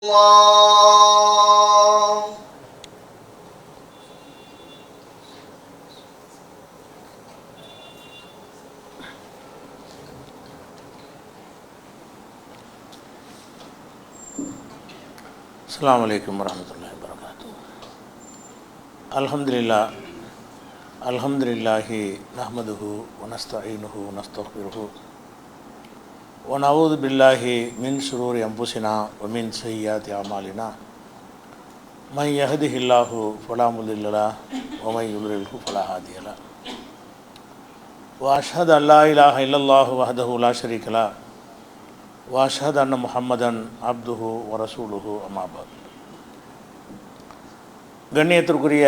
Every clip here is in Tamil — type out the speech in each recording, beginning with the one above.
الله السلام عليكم ورحمة الله وبركاته. الحمد لله نحمده ونستعينه ونستغفره ونعوذ بالله من شرور أنفسنا ومن سيئات أعمالنا من يهده الله فلا مضل له ومن يضلله فلا هادي له وأشهد أن لا إله إلا الله وحده لا شريك له وأشهد أن محمدا عبده ورسوله أما بعد. கண்ணியத்திற்குரிய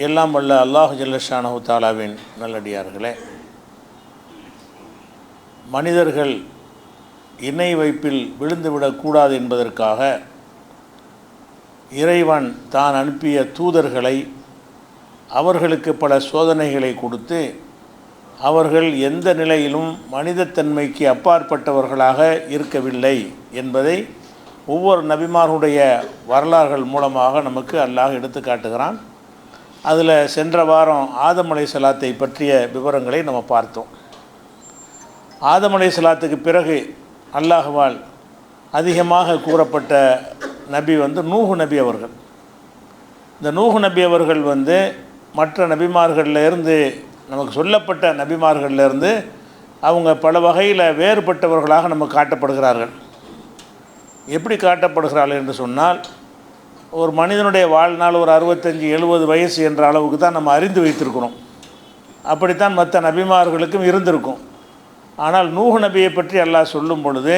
எல்லாம் வல்ல அல்லாஹ் ஜல்லஷானஹு தஆலாவின் நல்லடியார்களே, மனிதர்கள் இணை வைப்பில் விழுந்துவிடக்கூடாது என்பதற்காக இறைவன் தான் அனுப்பிய தூதர்களை அவர்களுக்கு பல சோதனைகளை கொடுத்து அவர்கள் எந்த நிலையிலும் மனிதத்தன்மைக்கு அப்பாற்பட்டவர்களாக இருக்கவில்லை என்பதை ஒவ்வொரு நபிமார்களுடைய வரலாறுகள் மூலமாக நமக்கு அல்லாஹ் எடுத்து காட்டுகிறான். அதில் சென்ற வாரம் ஆதம் அலைஹிஸ்ஸலாத்தை பற்றிய விவரங்களை நம்ம பார்த்தோம். ஆதம் அலைஹிஸ்ஸலாத்துக்கு பிறகு அல்லாஹ்வால் அதிகமாக கூறப்பட்ட நபி நூஹ் நபி அவர்கள். இந்த நூஹ் நபி அவர்கள் மற்ற நபிமார்களிலிருந்து நமக்கு சொல்லப்பட்ட நபிமார்களிலிருந்து அவங்க பல வகையில் வேறுபட்டவர்களாக நமக்கு காட்டப்படுகிறார்கள். எப்படி காட்டப்படுகிறார்கள் என்று சொன்னால், ஒரு மனிதனுடைய வாழ்நாள் ஒரு 65-70 வயசு என்ற அளவுக்கு தான் நம்ம அறிந்து வைத்திருக்கிறோம். அப்படித்தான் மற்ற நபிமார்களுக்கும் இருந்திருக்கும். ஆனால் நூஹ் நபியை பற்றி அல்லாஹ் சொல்லும் பொழுது,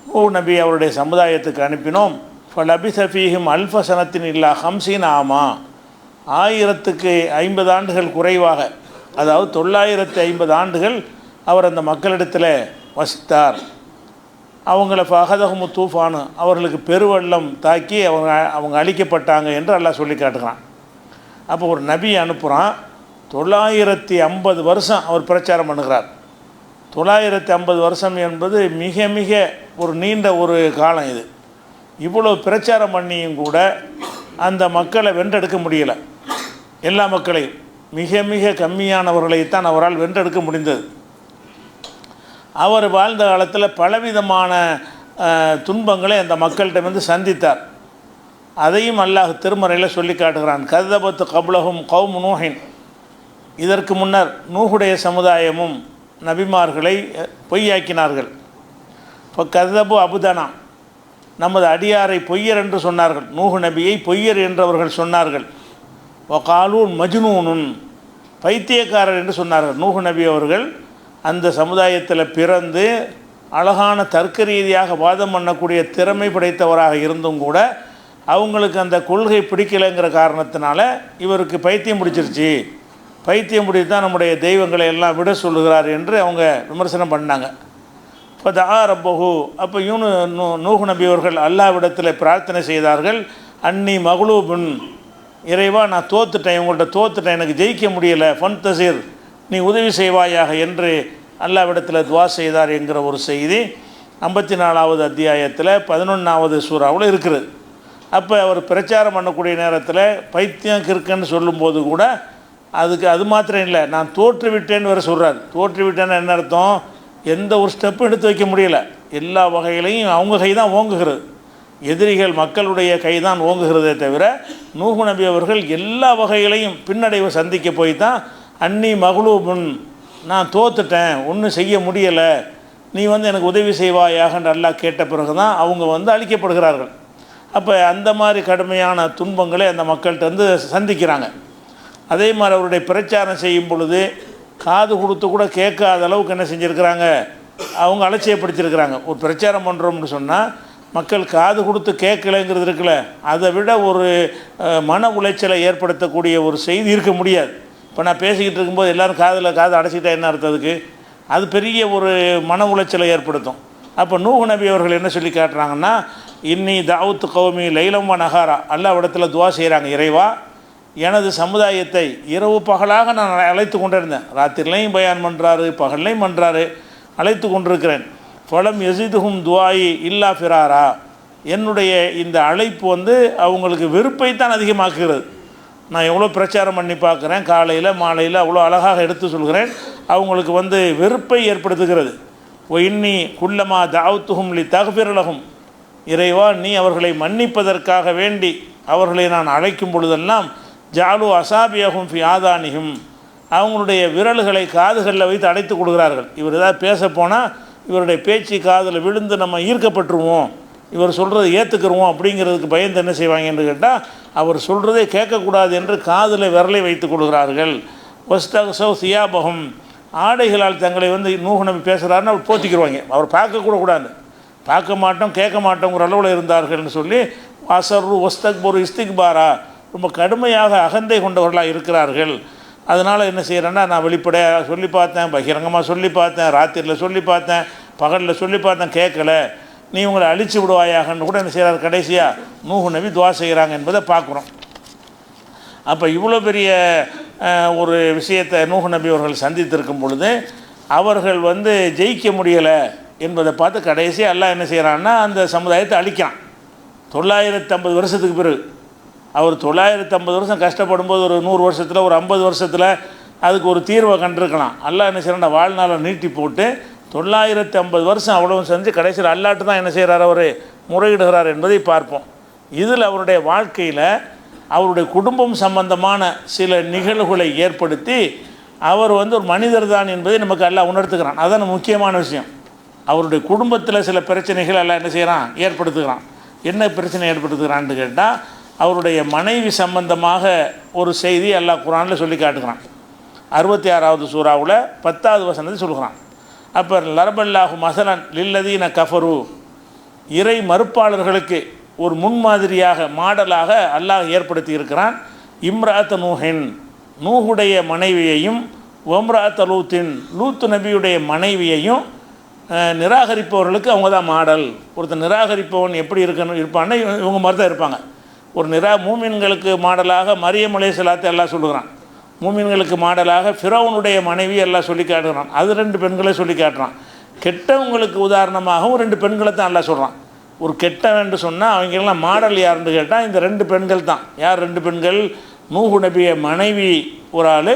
நூஹ் நபி அவருடைய சமுதாயத்துக்கு அனுப்பினோம். ஃபலபிஸ ஃபீஹிம் அல்ஃப ஸனத்தின் இல்லா 50 ஆமா, 1050 ஆண்டுகள் குறைவாக, அதாவது 950 ஆண்டுகள் அவர் அந்த மக்களிடத்தில் வசித்தார். அவங்கள ஃபஹதஹுமு தூஃபானு, அவர்களுக்கு பெருவெள்ளம் தாக்கி அவங்க அழிக்கப்பட்டாங்க என்று அல்லாஹ் சொல்லி காட்டுகிறான். அப்போ ஒரு நபி அனுப்புகிறான், 950 வருஷம் அவர் பிரச்சாரம் பண்ணுகிறார். 950 வருஷம் என்பது மிக மிக ஒரு நீண்ட ஒரு காலம். இது இவ்வளோ பிரச்சாரம் பண்ணியும் கூட அந்த மக்களை வென்றெடுக்க முடியலை. எல்லா மக்களையும் மிக மிக கம்மியானவர்களைத்தான் அவரால் வென்றெடுக்க முடிந்தது. அவர் வாழ்ந்த காலத்தில் பலவிதமான துன்பங்களை அந்த மக்கள்கிட்ட சந்தித்தார். அதையும் அல்லாஹ் திருமறையில் சொல்லி காட்டுகிறான். கதபத்து கப்லஹும் கௌம் நூஹின், இதற்கு முன்னர் நூஹுடைய சமுதாயமும் நபிமார்களை பொய்யாக்கினார்கள். இப்போ கதபு அபுதனா, நமது அடியாரை பொய்யர் என்று சொன்னார்கள். நூஹு நபியை பொய்யர் என்றவர்கள் சொன்னார்கள். காலூன் மஜ்னூனுன், பைத்தியக்காரர் என்று சொன்னார்கள். நூஹு நபி அவர்கள் அந்த சமுதாயத்தில் பிறந்து அழகான தர்க்க ரீதியாக வாதம் பண்ணக்கூடிய திறமை படைத்தவராக இருந்தும் கூட அவங்களுக்கு அந்த கொள்கை பிடிக்கலைங்கிற காரணத்தினால இவருக்கு பைத்தியம் பிடிச்சிருச்சு, பைத்தியம் பிடித்து தான் நம்முடைய தெய்வங்களை எல்லாம் விட சொல்லுகிறார் என்று அவங்க விமர்சனம் பண்ணாங்க. இப்போ தஆ ரப்பஹு, அப்போ நூஹ் நபி அவர்கள் அல்லாஹ்விடத்தில் பிரார்த்தனை செய்தார்கள். அன்னி மக்லூபுன், இறைவா நான் தோத்துட்டேன், இவங்கள்ட்ட தோத்துட்டேன், எனக்கு ஜெயிக்க முடியலை, ஃபன்தசிர், நீ உதவி செய்வாயாக என்று அல்லாஹ்விடத்தில் துவா செய்தார் என்கிற ஒரு செய்தி 54வது அத்தியாயத்தில் 11வது சூறாவில் இருக்கிறது. அப்போ அவர் பிரச்சாரம் பண்ணக்கூடிய நேரத்தில் பைத்தியம் கிறுக்குன்னு சொல்லும்போது கூட அது மாத்திரம் இல்லை, நான் தோற்றுவிட்டேன்னு வேறு சொல்கிறார். தோற்றுவிட்டேன்னு என்ன அர்த்தம்? எந்த ஒரு ஸ்டெப்பும் எடுத்து வைக்க முடியலை. எல்லா வகையிலையும் அவங்க கை தான் ஓங்குகிறது, எதிரிகள் மக்களுடைய கை தான் ஓங்குகிறதே தவிர நூஹ் நபி அவர்கள் எல்லா வகையிலையும் பின்னடைவை சந்திக்க போய் தான் அன்னி மக்லூபுன், நான் தோத்துட்டேன், ஒன்றும் செய்ய முடியலை, நீ எனக்கு உதவி செய்வாயாகன்ற அல்லாஹ் கேட்ட பிறகு தான் அவங்க அழிக்கப்படுகிறார்கள். அப்போ அந்த மாதிரி கடுமையான துன்பங்களை அந்த மக்கள்கிட்ட சந்திக்கிறாங்க. அதே மாதிரி அவருடைய பிரச்சாரம் செய்யும் பொழுது காது கொடுத்து கூட கேட்காத அளவுக்கு என்ன செஞ்சுருக்கிறாங்க, அவங்க அலட்சியப்படுத்தியிருக்கிறாங்க. ஒரு பிரச்சாரம் பண்ணுறோம்னு சொன்னால் மக்கள் காது கொடுத்து கேட்கலைங்கிறது இருக்குல்ல, அதை விட ஒரு மன உளைச்சலை ஏற்படுத்தக்கூடிய ஒரு செய்தி இருக்க முடியாது. இப்போ நான் பேசிக்கிட்டு இருக்கும்போது எல்லோரும் காது அடைச்சிக்கிட்டா என்ன அர்த்தத்துக்கு? அது பெரிய ஒரு மன உளைச்சலை ஏற்படுத்தும். அப்போ நூஹ் நபி அவர்கள் என்ன சொல்லி காட்டுறாங்கன்னா, இன்னி தாவூத் கௌமி லைலம் வ நஹாரா, அல்லாஹ்விடத்தில் துவா செய்கிறாங்க, இறைவா எனது சமுதாயத்தை இரவு பகலாக நான் அழைத்து கொண்டிருந்தேன். ராத்திரிலையும் பயான் பண்ணுறாரு, பகல்லையும் பண்ணுறாரு, அழைத்து கொண்டிருக்கிறேன். ஃபலம் யஸிதுஹும் துஆஇ இல்லா ஃபிராரா, என்னுடைய இந்த அழைப்பு வந்து அவங்களுக்கு வெறுப்பைத்தான் அதிகமாக்குகிறது. நான் எவ்வளோ பிரச்சாரம் பண்ணி பார்க்குறேன், காலையில் மாலையில் அவ்வளோ அழகாக எடுத்து சொல்கிறேன், அவங்களுக்கு வந்து வெறுப்பை ஏற்படுத்துகிறது. இன்னி குல்லமா தாவுத்துஹும் லி தக்ஃபிரலஹும், இறைவா நீ அவர்களை மன்னிப்பதற்காக வேண்டி அவர்களை நான் அழைக்கும் பொழுதெல்லாம் ஜாலு அசாபியகும் ஃபி ஆதானிஹும், அவங்களுடைய விரல்களை காதுகளில் வைத்து அடைத்து கொடுக்குறார்கள். இவர் ஏதாவது பேச போனால் இவருடைய பேச்சு காதில் விழுந்து நம்ம ஈர்க்கப்பட்டுருவோம், இவர் சொல்கிறத ஏற்றுக்குருவோம் அப்படிங்கிறதுக்கு பயந்து என்ன செய்வாங்கன்னு கேட்டால் அவர் சொல்கிறதே கேட்கக்கூடாது என்று காதில் விரலை வைத்து கொடுக்குறார்கள். வஸ்தக்ஸவ் சியாபஹும், ஆடைகளால் தங்களை வந்து நூஹ் நபி பேசுகிறாருன்னு அவர் போத்திக்கிடுவாங்க, அவர் பார்க்கக்கூட கூடாது, பார்க்க மாட்டோம் கேட்க மாட்டோங்கிற அளவில் இருந்தார்கள்னு சொல்லி வாசர்ரு வஸ்தக்பரு இஸ்திக்பாரா, ரொம்ப கடுமையாக அகந்தை கொண்டவர்களாக இருக்கிறார்கள். அதனால் என்ன செய்கிறேன்னா நான் வெளிப்படையாக சொல்லி பார்த்தேன், பகிரங்கமாக சொல்லி பார்த்தேன், ராத்திரியில் சொல்லி பார்த்தேன், பகலில் சொல்லி பார்த்தேன், கேட்கல, நீ உங்களை அழிச்சு விடுவாயாகன்னு கூட என்ன செய்கிறார், கடைசியாக நூஹ் நபி துவா செய்கிறாங்க என்பதை பார்க்குறோம். அப்போ இவ்வளோ பெரிய ஒரு விஷயத்தை நூஹ் நபி அவர்கள் சந்தித்திருக்கும் பொழுது அவர்கள் வந்து ஜெயிக்க முடியலை என்பதை பார்த்து கடைசியாக அல்லாஹ் என்ன செய்கிறான்னா அந்த சமுதாயத்தை அழிக்கிறான். 950 வருஷத்துக்கு பிறகு அவர் 950 வருஷம் கஷ்டப்படும் போது ஒரு 100 வருஷத்தில் ஒரு 50 வருஷத்தில் அதுக்கு ஒரு தீர்வை கண்டிருக்கலாம். அல்லாஹ் என்ன செய்கிறான்னா வாழ்நாளை நீட்டி போட்டு 950 வருஷம் அவ்வளவு செஞ்சு கடைசியில் அல்லாட்டு தான் என்ன செய்கிறார், அவர் முறையிடுகிறார் என்பதை பார்ப்போம். இதில் அவருடைய வாழ்க்கையில் அவருடைய குடும்பம் சம்பந்தமான சில நிகழ்வுகளை ஏற்படுத்தி அவர் வந்து ஒரு மனிதர் தான் என்பதை நமக்கு அல்லாஹ் உணர்த்துக்கிறான். அதுதான் முக்கியமான விஷயம். அவருடைய குடும்பத்தில் சில பிரச்சனைகள் எல்லாம் என்ன செய்கிறான், ஏற்படுத்துகிறான். என்ன பிரச்சனை ஏற்படுத்துகிறான்னு கேட்டால் அவருடைய மனைவி சம்பந்தமாக ஒரு செய்தி அல்லாஹ் குர்ஆனில் சொல்லி காட்டுகிறான். 66வது சூறாவில் 10வது வசனத்தை சொல்கிறான். அப்போ லரபல்லாஹு மசலன் லில்லதீன கஃபரு, இறை மறுப்பாளர்களுக்கு ஒரு முன்மாதிரியாக மாடலாக அல்லாஹ் ஏற்படுத்தி இருக்கிறான். இம்ராத் நூஹின், நூஹுடைய மனைவியையும், ஒம்ராத் லூத்தின், லூத்து நபியுடைய மனைவியையும் நிராகரிப்பவர்களுக்கு அவங்க தான் மாடல். ஒருத்தர் நிராகரிப்பவன் எப்படி இருப்பான்னா இவங்க மாதிரி தான் இருப்பாங்க. ஒரு மூமின்களுக்கு மாடலாக மரியம் அலைஹிஸ்ஸலாத்தை எல்லாம் சொல்லுகிறான், மூமின்களுக்கு மாடலாக ஃபிரௌனுடைய மனைவி எல்லாம் சொல்லி காட்டுகிறான். அது 2 பெண்களை சொல்லி காட்டுறான். கெட்டவங்களுக்கு உதாரணமாகவும் 2 பெண்களை தான் எல்லாம் சொல்கிறான். ஒரு கெட்டவன் சொன்னால் அவங்கெல்லாம் மாடல் யாருன்னு கேட்டால் இந்த 2 பெண்கள் தான். யார் 2 பெண்கள்? நூஹு நபிய மனைவி ஒரு ஆள்,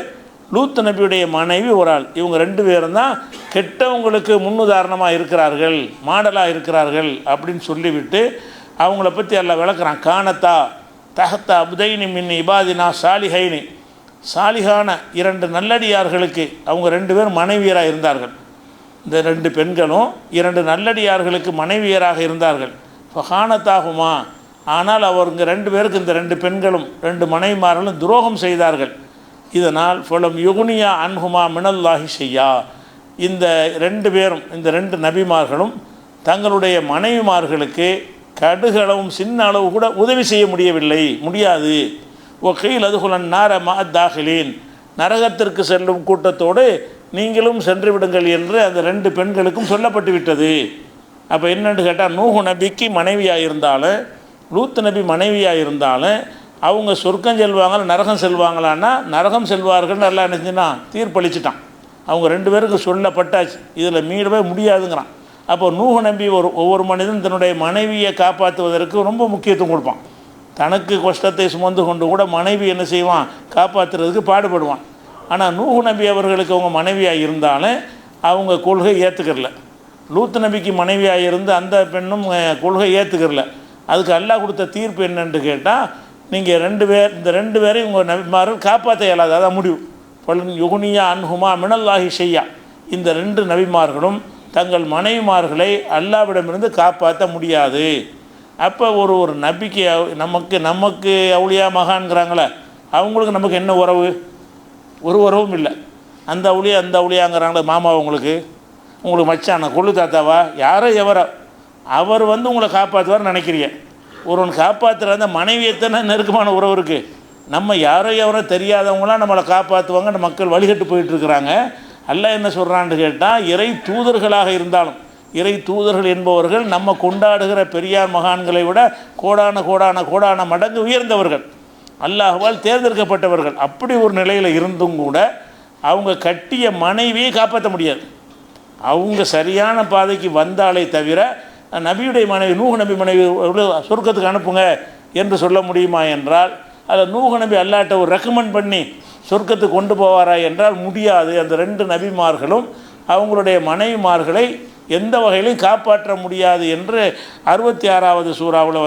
லூத் நபியுடைய மனைவி ஒரு ஆள். இவங்க 2 பேரும் தான் கெட்டவங்களுக்கு முன்னுதாரணமாக இருக்கிறார்கள், மாடலாக இருக்கிறார்கள் அப்படின்னு சொல்லிவிட்டு அவங்கள பற்றி எல்லாம் விளக்குறான். கானத்தா தஹத்தா அப்தைனி மின் இபாதினா சாலிஹைனி, சாலிஹான 2 நல்லடியார்களுக்கு அவங்க 2 பேரும் மனைவியராக இருந்தார்கள். இந்த 2 பெண்களும் 2 நல்லடியார்களுக்கு மனைவியராக இருந்தார்கள். ஃபஹானத்தாகுமா, ஆனால் அவருங்க 2 பேருக்கு இந்த 2 பெண்களும் 2 மனைவிமார்களும் துரோகம் செய்தார்கள். இதனால் ஃபலம் யுகுனியா அன்ஹுமா மினல்லாஹி ஷையா, இந்த 2 பேரும் இந்த 2 நபிமார்களும் தங்களுடைய மனைவிமார்களுக்கு கடுகளவும் சின்ன அளவு கூட உதவி செய்ய முடியாது. ஒகையில் அதுகுலன் நார மஅத்தாஹிலீன், நரகத்திற்கு செல்லும் கூட்டத்தோடு நீங்களும் சென்று விடுங்கள் என்று அந்த 2 பெண்களுக்கும் சொல்லப்பட்டு விட்டது. அப்போ என்னென்னு கேட்டால் நூஹு நபிக்கு மனைவியாக இருந்தாலும் லூத் நபி மனைவியாக இருந்தாலும் அவங்க சொர்க்கம் செல்வாங்களா நரகம் செல்வாங்களான்னா நரகம் செல்வார்கள் எல்லாம் என்ன செஞ்சுன்னா தீர்ப்பளிச்சிட்டான். அவங்க 2 பேருக்கு சொல்லப்பட்டாச்சு, இதில் மீறவே முடியாதுங்கிறான். அப்போ நூஹு நபி ஒவ்வொரு மனிதன் தன்னுடைய மனைவியை காப்பாற்றுவதற்கு ரொம்ப முக்கியத்துவம் கொடுப்பான். தனக்கு கஷ்டத்தை சுமந்து கொண்டு கூட மனைவி என்ன செய்வான், காப்பாற்றுறதுக்கு பாடுபடுவான். ஆனால் நூஹு நபி அவர்களுக்கு அவங்க மனைவியாக இருந்தாலும் அவங்க கொள்கை ஏற்றுக்கிறல. லூத் நபிக்கு மனைவியாக இருந்து அந்த பெண்ணும் கொள்கை ஏற்றுக்கிறல. அதுக்கு அல்லாஹ் கொடுத்த தீர்ப்பு என்னென்று கேட்டால் நீங்கள் 2 பேர் இந்த 2 பேரையும் உங்கள் நபிமார்கள் காப்பாற்ற இயலாது, அதான் முடிவு. பலன் யுகுனியா அன்ஹுமா மினல்லாஹி ஷையா, இந்த 2 நபிமார்களும் தங்கள் மனைவிமார்களை அல்லாஹ்விடமிருந்து காப்பாற்ற முடியாது. அப்போ ஒரு நபிக்கு நமக்கு அவுளியா மகான்கிறாங்களே அவங்களுக்கு நமக்கு என்ன உறவு? ஒரு உறவும் இல்லை. அந்த அவுளியாங்கிறாங்களே மாமா, உங்களுக்கு மச்சான கொள்ளு தாத்தாவா யாரோ எவரோ அவர் உங்களை காப்பாற்றுவார்னு நினைக்கிறீங்க. ஒருவன் காப்பாற்றுற அந்த மனைவியத்தானே நெருக்கமான உறவு இருக்குது. நம்ம யாரோ எவரோ தெரியாதவங்களாம் நம்மளை காப்பாற்றுவாங்க, மக்கள் வழிகட்டு போயிட்டுருக்குறாங்க. அல்லாஹ் என்ன சொல்கிறான்னு கேட்டால் இறை தூதர்களாக இருந்தாலும், இறை தூதர்கள் என்பவர்கள் நம்ம கொண்டாடுகிற பெரியார் மகான்களை விட கோடான கோடான கோடான மடங்கு உயர்ந்தவர்கள், அல்லாஹ்வால் தேர்ந்தெடுக்கப்பட்டவர்கள். அப்படி ஒரு நிலையில் இருந்தும் கூட அவங்க கட்டிய மனைவியை காப்பாற்ற முடியாது. அவங்க சரியான பாதைக்கு வந்தாலே தவிர நபியுடைய மனைவி நூஹ் நபி மனைவி சொர்க்கத்துக்கு அனுப்புங்க என்று சொல்ல முடியுமா என்றால், அதை நூஹ் நபி அல்லாஹ்ட்ட ஒரு ரெக்கமெண்ட் பண்ணி சொர்க்கத்துக்கு கொண்டு போவாரா என்றால் முடியாது. அந்த 2 நபிமார்களும் அவங்களுடைய மனைவிமார்களை எந்த வகையிலையும் காப்பாற்ற முடியாது என்று 66வது சூறாவில்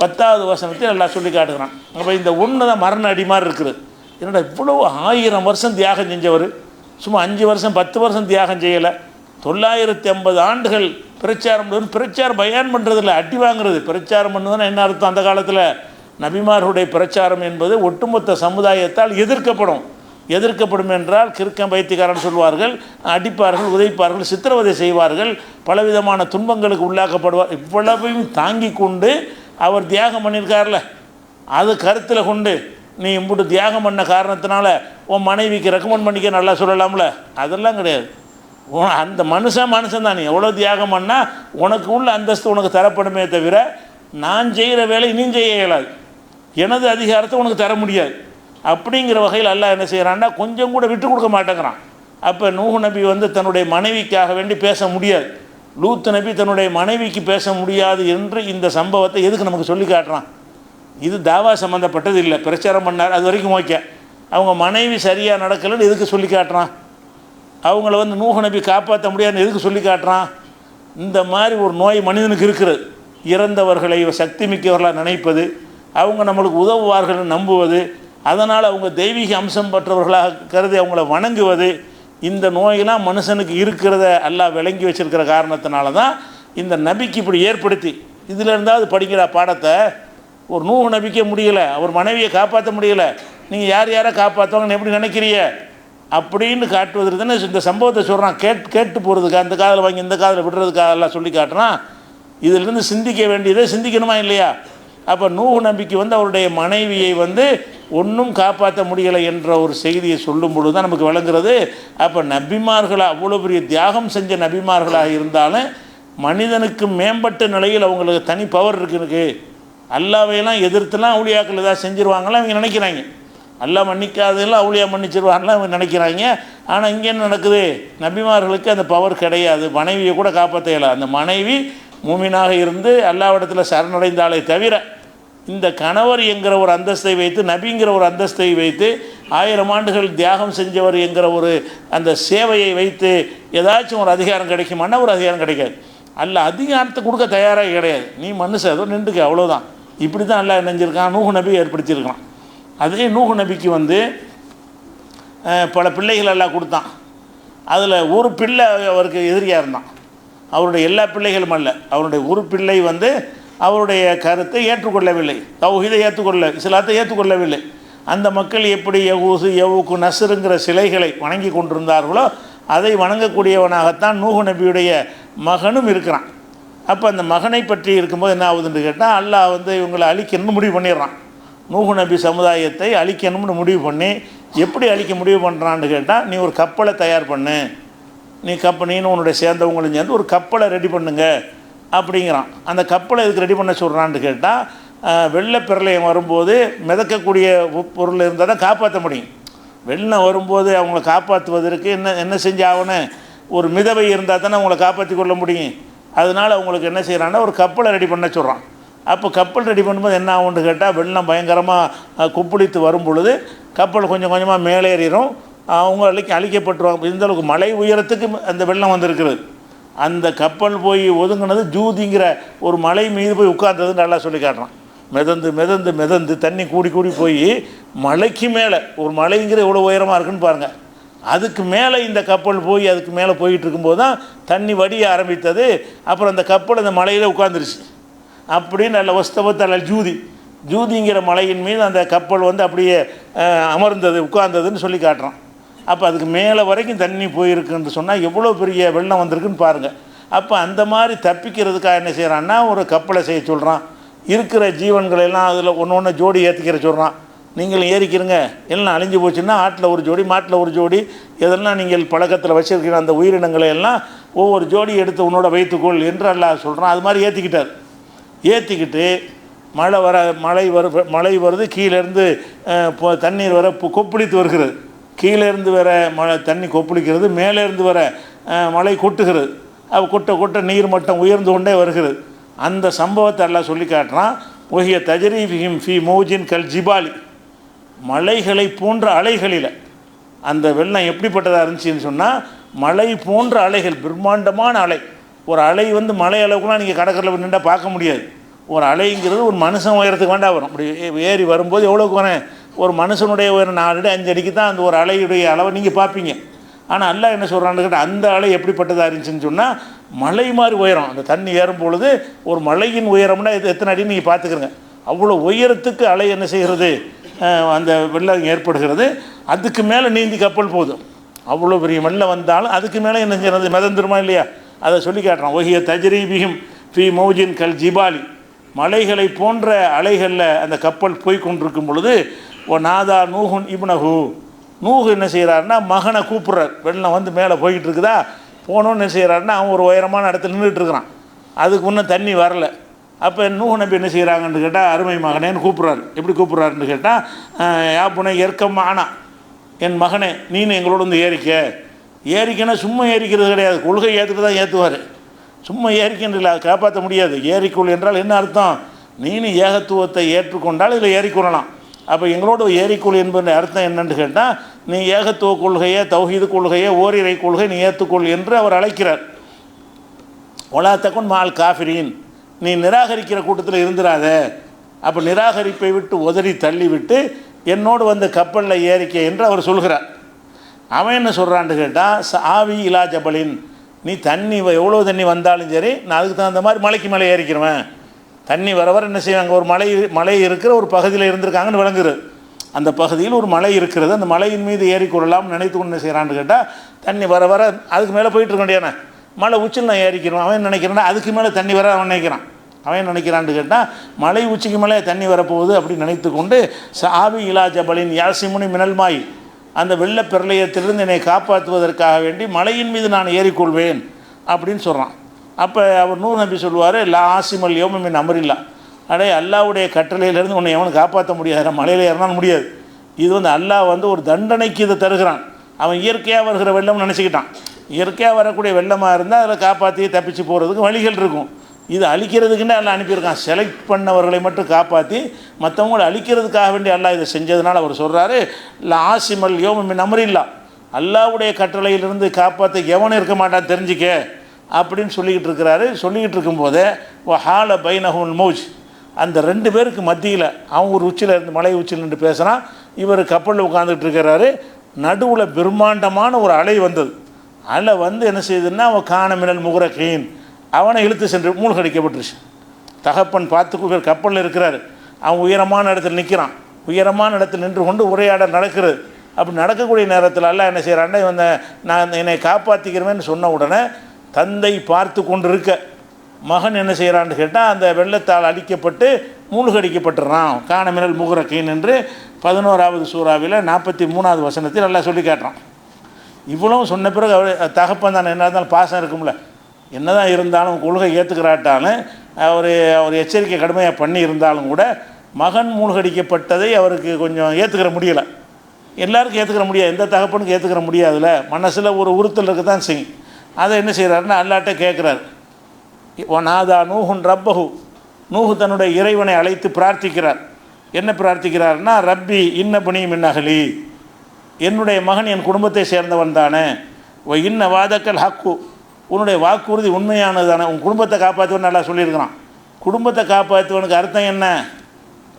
10வது வசனத்தில் எல்லாம் சொல்லி காட்டுகிறான். அப்போ இந்த ஒன்று தான் மரண அடி மாதிரி இருக்குது. என்னடா இவ்வளவு 1000 வருஷம் தியாகம் செஞ்சவர் சும்மா 5 வருஷம் 10 வருஷம் தியாகம் செய்யலை, 950 ஆண்டுகள் பிரச்சாரம் பயான் பண்ணுறதில்ல, அடி வாங்குறது. பிரச்சாரம் பண்ணுறதுன்னா என்ன அர்த்தம்? அந்த காலத்தில் நபிமார்களுடைய பிரச்சாரம் என்பது ஒட்டுமொத்த சமுதாயத்தால் எதிர்க்கப்படும் என்றால் கிறுக்கம் பைத்தியக்காரன் சொல்வார்கள், அடிப்பார்கள், உதைப்பார்கள், சித்திரவதை செய்வார்கள், பலவிதமான துன்பங்களுக்கு உள்ளாக்கப்படுவார். இவ்வளவையும் தாங்கி கொண்டு அவர் தியாகம் பண்ணியிருக்கார்ல, அது கருத்தில் கொண்டு நீ இம்புட்டு தியாகம் பண்ண காரணத்தினால உன் மனைவிக்கு ரெக்கமெண்ட் பண்ணிக்க நல்லா சொல்லலாம்ல? அதெல்லாம் கிடையாது. அந்த மனுஷன் தான். நீ எவ்வளோ தியாகம் பண்ணால் உனக்கு உள்ள அந்தஸ்து உனக்கு தரப்படுமே தவிர நான் செய்கிற வேலை நீ செய்ய இயலாது, எனது அதிகாரத்தை உனக்கு தர முடியாது. அப்படிங்கிற வகையில் அல்லாஹ் என்ன செய்கிறான்னா கொஞ்சம் கூட விட்டு கொடுக்க மாட்டேங்கிறான். அப்போ நூஹ் நபி தன்னுடைய மனைவிக்காக வேண்டி பேச முடியாது, லூத் நபி தன்னுடைய மனைவிக்கு பேச முடியாது என்று இந்த சம்பவத்தை எதுக்கு நமக்கு சொல்லி காட்டுறான்? இது தாவா சம்மந்தப்பட்டது இல்லை, பிரச்சாரம் பண்ணார் அது வரைக்கும் ஓகே. அவங்க மனைவி சரியாக நடக்கலைன்னு எதுக்கு சொல்லி காட்டுறான்? அவங்கள நூஹ் நபி காப்பாற்ற முடியாதுன்னு எதுக்கு சொல்லி காட்டுறான்? இந்த மாதிரி ஒரு நோய் மனிதனுக்கு இருக்கிறது. இறந்தவர்களை சக்தி மிக்கவர்களாக நினைப்பது, அவங்க நம்மளுக்கு உதவுவார்கள் நம்புவது, அதனால் அவங்க தெய்வீக அம்சம் பெற்றவர்களாக கருதி அவங்கள வணங்குவது, இந்த நோயெல்லாம் மனுஷனுக்கு இருக்கிறத எல்லாம் விளங்கி வச்சிருக்கிற காரணத்தினால தான் இந்த நபிக்கு இப்படி ஏற்படுத்தி இதில் இருந்தாவது படிக்கிற பாடத்தை ஒரு நூஹ் நபிக்கே முடியலை, அவர் மனைவியை காப்பாற்ற முடியலை, நீங்கள் யாரை காப்பாற்றுவாங்கன்னு எப்படி நினைக்கிறீங்க அப்படின்னு காட்டுவதற்கு தானே இந்த சம்பவத்தை சொல்கிறான். கேட்டு போகிறதுக்கு, அந்த காதில் வாங்கி இந்த காதில் விடுறதுக்காக எல்லாம் சொல்லி காட்டுறான். இதிலிருந்து சிந்திக்க வேண்டியதை சிந்திக்கணுமா இல்லையா? அப்போ நூஹ் நபிக்கு அவருடைய மனைவியை ஒன்றும் காப்பாற்ற முடியலை என்ற ஒரு செய்தியை சொல்லும் பொழுது தான் நமக்கு விளங்குறது. அப்போ நபிமார்களாக அவ்வளோ பெரிய தியாகம் செஞ்ச நபிமார்களாக இருந்தாலும் மனிதனுக்கு மேம்பட்ட நிலையில் அவங்களுக்கு தனி பவர் இருக்குது. அல்லாவையெல்லாம் எதிர்த்துலாம் அவுளியாக்கள் ஏதாவது செஞ்சுருவாங்களாம் அவங்க நினைக்கிறாங்க, அல்லாஹ் மன்னிக்காதெல்லாம் அவுளியா மன்னிச்சிருவாங்களாம் அவங்க நினைக்கிறாங்க. ஆனால் இங்கே என்ன நடக்குது? நபிமார்களுக்கு அந்த பவர் கிடையாது, மனைவியை கூட காப்பாற்ற இயலாது. அந்த மனைவி மூமினாக இருந்து அல்லாஹ்விடத்தில் சரணடைந்தாலே தவிர இந்த கணவர் என்கிற ஒரு அந்தஸ்தை வைத்து, நபிங்கிற ஒரு அந்தஸ்தை வைத்து, 1000 ஆண்டுகள் தியாகம் செஞ்சவர் என்கிற ஒரு அந்த சேவையை வைத்து ஏதாச்சும் ஒரு அதிகாரம் கிடைக்குமானா ஒரு அதிகாரம் கிடைக்காது. அல்லாஹ் அதிகாரத்தை கொடுக்க தயாராக கிடையாது. நீ மனுஷன் ஏதோ நின்றுக்க, அவ்வளோதான். இப்படி தான் அல்லாஹ் நினைஞ்சிருக்கான், நூஹ் நபி ஏற்படுத்தியிருக்கான். அதே நூஹ் நபிக்கு பல பிள்ளைகள் எல்லாம் கொடுத்தான். அதில் ஒரு பிள்ளை அவருக்கு எதிரியாக இருந்தான். அவருடைய எல்லா பிள்ளைகளும் அல்ல, அவருடைய ஒரு பிள்ளை அவருடைய கருத்தை ஏற்றுக்கொள்ளவில்லை, தௌஹீதை ஏற்றுக்கொள்ள, இஸ்லாத்தை ஏற்றுக்கொள்ளவில்லை. அந்த மக்கள் எப்படி யகூசு யவுக்கு நஸ்ருங்கிற சிலைகளை வணங்கி கொண்டிருந்தார்களோ அதை வணங்கக்கூடியவனாகத்தான் நூஹ் நபியுடைய மகனும் இருக்கிறான். அப்போ அந்த மகனை பற்றி இருக்கும்போது என்ன ஆகுதுன்னு கேட்டால், அல்லாஹ் இவங்களை அழிக்கணும்னு முடிவு பண்ணிடுறான். நூஹ் நபி சமுதாயத்தை அழிக்கணும்னு முடிவு பண்ணி, எப்படி அழிக்க முடிவு பண்ணுறான்னு கேட்டால், நீ ஒரு கப்பலை தயார் பண்ணு, நீனு உன்னுடைய சேர்ந்தவங்களும் சேர்ந்து ஒரு கப்பலை ரெடி பண்ணுங்க அப்படிங்கிறான். அந்த கப்பலை இதுக்கு ரெடி பண்ண சொல்கிறான்னு கேட்டால், வெள்ளப்பிரளயம் வரும்போது மிதக்கக்கூடிய பொருள் இருந்தால் தான் காப்பாற்ற முடியும். வெள்ளம் வரும்போது அவங்கள காப்பாற்றுவதற்கு என்ன செஞ்சாகணும்? ஒரு மிதவை இருந்தால் தானே அவங்கள காப்பாற்றி கொள்ள முடியும். அதனால் அவங்களுக்கு என்ன செய்கிறான்னா ஒரு கப்பலை ரெடி பண்ண சொல்கிறான். அப்போ கப்பல் ரெடி பண்ணும்போது என்ன ஆகும்னு கேட்டால், வெள்ளம் பயங்கரமாக குப்புளித்து வரும் பொழுது கப்பல் கொஞ்சம் கொஞ்சமாக மேலேறிடும், அவங்க அழிக்கப்பட்டுருவாங்க. இந்த அளவுக்கு மலை உயரத்துக்கு அந்த வெள்ளம் வந்திருக்கிறது. அந்த கப்பல் போய் ஒதுங்கினது ஜூதிங்கிற ஒரு மலை மீது போய் உட்கார்ந்ததுன்னு நல்லா சொல்லி காட்டுறான். மிதந்து தண்ணி கூடி போய் மலைக்கு மேலே, ஒரு மலைங்கிற எவ்வளோ உயரமாக இருக்குன்னு பாருங்கள், அதுக்கு மேலே இந்த கப்பல் போய் அதுக்கு மேலே போயிட்டு இருக்கும்போது தான் தண்ணி வடிய ஆரம்பித்தது. அப்புறம் அந்த கப்பல் அந்த மலையில் உட்காந்துருச்சு. அப்படின்னு நல்ல வஸ்தவத்தால் ஜூதிங்கிற மலையின் மீது அந்த கப்பல் அப்படியே அமர்ந்தது, உட்கார்ந்ததுன்னு சொல்லி காட்டுறான். அப்போ அதுக்கு மேலே வரைக்கும் தண்ணி போயிருக்குன்னு சொன்னால் எவ்வளோ பெரிய வெள்ளம் வந்திருக்குன்னு பாருங்கள். அப்போ அந்த மாதிரி தப்பிக்கிறதுக்காக என்ன செய்கிறான்னா ஒரு கப்பலை செய்ய சொல்கிறான். இருக்கிற ஜீவன்களெல்லாம் அதில் ஒன்று ஜோடி ஏற்றிக்கிற சொல்கிறான். நீங்கள் ஏறிக்கிறங்க, எல்லாம் அழிஞ்சு போச்சுன்னா ஆட்டில் ஒரு ஜோடி, மாட்டில் ஒரு ஜோடி, எதெல்லாம் நீங்கள் பழக்கத்தில் வச்சுருக்கிற அந்த உயிரினங்களை எல்லாம் ஒவ்வொரு ஜோடி எடுத்து உன்னோட வைத்துக்கொள் என்று எல்லாம் சொல்கிறான். அது மாதிரி ஏற்றிக்கிட்டு மழை வருது, கீழேருந்து தண்ணீர் வர கொப்பளித்து வருகிறது, கீழேருந்து வர தண்ணி கொப்பளிக்கிறது, மேலேருந்து வர மழை கொட்டுகிறது. கொட்ட கொட்ட நீர் மட்டம் உயர்ந்து கொண்டே வருகிறது. அந்த சம்பவத்தை எல்லாம் சொல்லி காட்டுறான். ஒஹிய தஜரீஃபிஹிம் ஃபி மௌஜின் கல் ஜிபாலி, மலைகளை போன்ற அலைகளில். அந்த வெள்ளம் எப்படிப்பட்டதாக இருந்துச்சுன்னு சொன்னால், மலை போன்ற அலைகள், பிரம்மாண்டமான அலை. ஒரு அலை வந்து மலை அளவுக்குலாம் நீங்கள் கடற்கரையில் நின்றால் பார்க்க முடியாது. ஒரு அலைங்கிறது ஒரு மனுஷன் உயரத்துக்கு வேண்டாம் வரும். அப்படி ஏறி வரும்போது எவ்வளோக்கு வரேன், ஒரு மனுஷனுடைய உயரம் 4 அடி 5 அடிக்கு தான் அந்த ஒரு அலையுடைய அளவை நீங்கள் பார்ப்பீங்க. ஆனால் அல்லாஹ் என்ன சொல்கிறான்னு கேட்டால், அந்த அலை எப்படிப்பட்டதாக இருந்துச்சுன்னு சொன்னால், மலை மாதிரி உயரம். அந்த தண்ணி ஏறும் பொழுது ஒரு மலையின் உயரம்னா இது எத்தனை அடின்னு நீங்கள் பார்த்துக்கிறங்க. அவ்வளோ உயரத்துக்கு அலை என்ன செய்கிறது, அந்த வெள்ளம் ஏற்படுகிறது. அதுக்கு மேலே நீந்தி கப்பல் போதும். அவ்வளோ பெரிய வெள்ளம் வந்தாலும் அதுக்கு மேலே என்ன செய்கிறது, மிதந்துருமா இல்லையா? அதை சொல்லி காட்டுறான். ஒஹிய தஜ்ரீபிஹிம் ஃபி மௌஜின் கல் ஜிபாலி, மலைகளை போன்ற அலைகளில் அந்த கப்பல் போய் கொண்டிருக்கும் பொழுது, ஓ நாதா நூஹுன் இப்னஹு, நூஹு என்ன செய்கிறாருன்னா மகனை கூப்பிட்றார். வெள்ளம் வந்து மேலே போய்கிட்டு இருக்குதா, போனோன்னு என்ன செய்கிறாருன்னா அவன் ஒரு உயரமான இடத்துல நின்றுட்டு இருக்கிறான். அதுக்கு இன்னும் தண்ணி வரல. அப்போ நூஹு நபி என்ன செய்கிறாங்கன்னு கேட்டால், அருமை மகனேன்னு கூப்பிட்றாரு. எப்படி கூப்பிட்றாருன்னு கேட்டால், யாப்புனை ஏற்கமான, என் மகனே நீனு எங்களோட வந்து ஏறிக்கன்னா சும்மா ஏறிக்கிறது கிடையாது, கொள்கை ஏற்றுட்டு தான் ஏற்றுவார். சும்மா ஏறிக்கின்ற இல்லை, காப்பாற்ற முடியாது. ஏறிக்கொள் என்றால் என்ன அர்த்தம், நீனு ஏகத்துவத்தை ஏற்றுக்கொண்டால் இதில் ஏறிக்கொள்ளலாம். அப்போ எங்களோட ஏறிக்கொள் என்பது அர்த்தம் என்னென்னு கேட்டால், நீ ஏகத்துவ கொள்கையை, தௌஹீது கொள்கையை, ஓரிரை கொள்கை நீ ஏற்றுக்கொள் என்று அவர் அழைக்கிறார். ஒலா தக்குன் மால் காஃபிரின், நீ நிராகரிக்கிற கூட்டத்தில் இருந்துடாத. அப்போ நிராகரிப்பை விட்டு உதறி தள்ளிவிட்டு என்னோடு வந்து கப்பலில் ஏறிக்க என்று அவர் சொல்கிறார். அவன் என்ன சொல்கிறான்னு கேட்டால், ஆவி இலா ஜபலின், நீ தண்ணி எவ்வளோ தண்ணி வந்தாலும் சரி நான் அதுக்கு தகுந்த மாதிரி மலைக்கு மேலே ஏறிக்கிறவன். தண்ணி வர வர என்ன செய்வாங்க, ஒரு மலை இருக்கிற ஒரு பகுதியில் இருந்திருக்காங்கன்னு விளங்குறது. அந்த பகுதியில் ஒரு மலை இருக்கிறது, அந்த மலையின் மீது ஏறிக்கொள்ளலாம்னு நினைத்து கொண்டு என்ன செய்கிறான்னு கேட்டால், தண்ணி வர வர அதுக்கு மேலே போயிட்டு இருக்க முடியாதுண்ணே, மலை உச்சியில் நான் ஏறிக்கிறோம். அவன் நினைக்கிறான்னா அதுக்கு மேலே தண்ணி வர அவன் நினைக்கிறான். அவன் நினைக்கிறான்னு கேட்டால், மலை உச்சிக்கு மேலே தண்ணி வரப்போகுது அப்படின்னு நினைத்து கொண்டு, ஆவி இலா ஜபலின் யாசிமுனி மினல்மாய், அந்த வெள்ள பிரளயத்திலிருந்து என்னை காப்பாற்றுவதற்காக வேண்டி மலையின் மீது நான் ஏறிக்கொள்வேன் அப்படின்னு சொல்கிறான். அப்போ அவர் நூஹ் நபி சொல்லுவார், லா ஆசிமல் யோமின் அமரில்லா, அடே அல்லாவுடைய கட்டளையிலேருந்து உன்னை எவனும் காப்பாற்ற முடியாது, மலையில் ஏறினாலும் முடியாது. இது வந்து அல்லாஹ் வந்து ஒரு தண்டனைக்கு இதை தருகிறான். அவன் இயற்கையாக வருகிற வெள்ளம்னு நினச்சிக்கிட்டான். இயற்கையாக வரக்கூடிய வெள்ளமாக இருந்தால் அதில் காப்பாற்றி தப்பிச்சு போகிறதுக்கு வழிகள் இருக்கும். இது அழிக்கிறதுக்குன்னு அல்லாஹ் அனுப்பியிருக்கான். செலக்ட் பண்ணவர்களை மட்டும் காப்பாற்றி மற்றவங்களை அழிக்கிறதுக்காக வேண்டி அல்லாஹ் இதை செஞ்சதுனால அவர் சொல்கிறாரு, இல்லை ஆசிமல் யோமின் அமரில்லா, அல்லாவுடைய கட்டளையிலிருந்து காப்பாற்ற எவனும் இருக்க மாட்டான் தெரிஞ்சிக்க அப்படின்னு சொல்லிக்கிட்டு இருக்கிறாரு. சொல்லிக்கிட்டு இருக்கும்போதே ஹால பைனஹுல் மௌஜ், அந்த 2 பேருக்கு மத்தியில், அவன் ஒரு உச்சியில் இருந்து மலை உச்சியில் நின்று பேசுகிறான், இவர் கப்பலில் உட்காந்துட்டு இருக்கிறாரு. நடுவில் பிரம்மாண்டமான ஒரு அலை வந்தது. அலை வந்து என்ன செய்யுதுன்னா, அவன் காண மினல் முகரகீன், அவனை இழுத்து சென்று மூழ்கடிக்கப்பட்டுருச்சு. தகப்பன் பார்த்து கப்பலில் இருக்கிறார், அவன் உயரமான இடத்துல நிற்கிறான். உயரமான இடத்துல நின்று கொண்டு உரையாடல் நடக்கிறது. அப்படி நடக்கக்கூடிய நேரத்தில் எல்லாம் என்ன செய்கிறான்னா, இவன் நான் என்னை காப்பாற்றிக்கிறவேன்னு சொன்ன உடனே தந்தை பார்த்து கொண்டு இருக்க, மகன் என்ன செய்கிறான்னு கேட்டால், அந்த வெள்ளத்தால் அழிக்கப்பட்டு மூழ்கடிக்கப்பட்டுறான். காணமினல் முகரக்கீன் என்று 11வது சூறாவில் 43வது வசனத்தில் எல்லாம் சொல்லி காட்டுறான். இவ்வளவும் சொன்ன பிறகு அவர் தகப்பன் தான் என்ன இருந்தாலும் பாசம் இருக்கும்ல, என்ன தான் இருந்தாலும் கொள்கை ஏற்றுக்கிறாட்டாலும் அவர் எச்சரிக்கை கடுமையாக பண்ணி இருந்தாலும் கூட மகன் மூழ்கடிக்கப்பட்டதை அவருக்கு கொஞ்சம் ஏற்றுக்கிற முடியலை. எல்லாருக்கும் ஏற்றுக்கிற முடியாது, எந்த தகப்பனுக்கு ஏற்றுக்கிற முடியாதுல்ல, மனசில் ஒரு உறுத்தல் இருக்க தான் செய்யும். அதை என்ன செய்கிறாருன்னா அல்லாட்ட கேட்குறாரு. நாதா நூஹுன் ரப்பஹு, நூஹு தன்னுடைய இறைவனை அழைத்து பிரார்த்திக்கிறார். என்ன பிரார்த்திக்கிறார்னா, ரப்பி இன்ன பனி மின் அஹ்லி, என்னுடைய மகன் என் குடும்பத்தை சேர்ந்தவன் தானே. இன்ன வாதக்கல் ஹக்கு, உன்னுடைய வாக்குறுதி உண்மையானது தானே, உன் குடும்பத்தை காப்பாற்றுவன் நல்லா சொல்லியிருக்கிறான். குடும்பத்தை காப்பாற்றுவனுக்கு அர்த்தம் என்ன,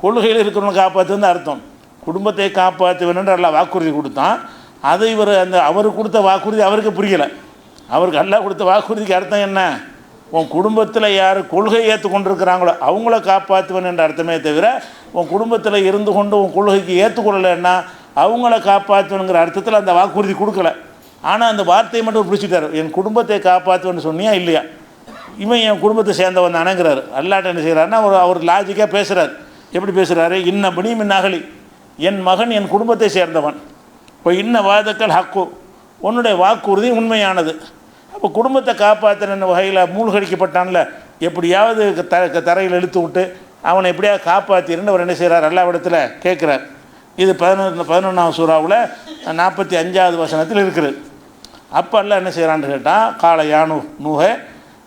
கொள்கையில் இருக்கிறவனை காப்பாற்றுவன் அர்த்தம். குடும்பத்தை காப்பாற்றுவன் என்று நல்லா வாக்குறுதி கொடுத்தான். அதை அவர் கொடுத்த வாக்குறுதி அவருக்கு புரியலை. அவருக்கு அல்லாஹ் கொடுத்த வாக்குறுதிக்கு அர்த்தம் என்ன, உன் குடும்பத்தில் யார் கொள்கை ஏற்றுக்கொண்டிருக்கிறாங்களோ அவங்கள காப்பாற்றுவன் என்ற அர்த்தமே தவிர, உன் குடும்பத்தில் இருந்து கொண்டு உன் கொள்கைக்கு ஏற்றுக்கொள்ளலைன்னா அவங்கள காப்பாற்றுவனுங்கிற அர்த்தத்தில் அந்த வாக்குறுதி கொடுக்கல. ஆனால் அந்த வார்த்தையை மட்டும் பிடிச்சிட்டார். என் குடும்பத்தை காப்பாற்றுவேன்னு சொன்னியா இல்லையா, இவன் என் குடும்பத்தை சேர்ந்தவன் தானேங்கிறார். அல்லாட்ட என்ன செய்கிறாருன்னா அவர் லாஜிக்காக பேசுகிறார். எப்படி பேசுகிறாரு, இன்ன பனி மின் அஹ்லி, என் மகன் என் குடும்பத்தை சேர்ந்தவன். இப்போ இன்ன வாதக்கல் ஹக்கு, உன்னுடைய வாக்குறுதி உண்மையானது. அப்போ குடும்பத்தை காப்பாற்றுன வகையில் மூழ்கடிக்கப்பட்டான்ல, எப்படியாவது தரையில் இழுத்து விட்டு அவனை எப்படியாவது காப்பாற்றிருன்னு அவர் என்ன செய்கிறார், அல்லாஹ்விடத்தில் கேட்குறார். இது 11வது சூறாவில் 45வது வசனத்தில் இருக்கிறது. அப்போ எல்லாம் என்ன செய்கிறான்னு கேட்டால் கால யானு நூஹ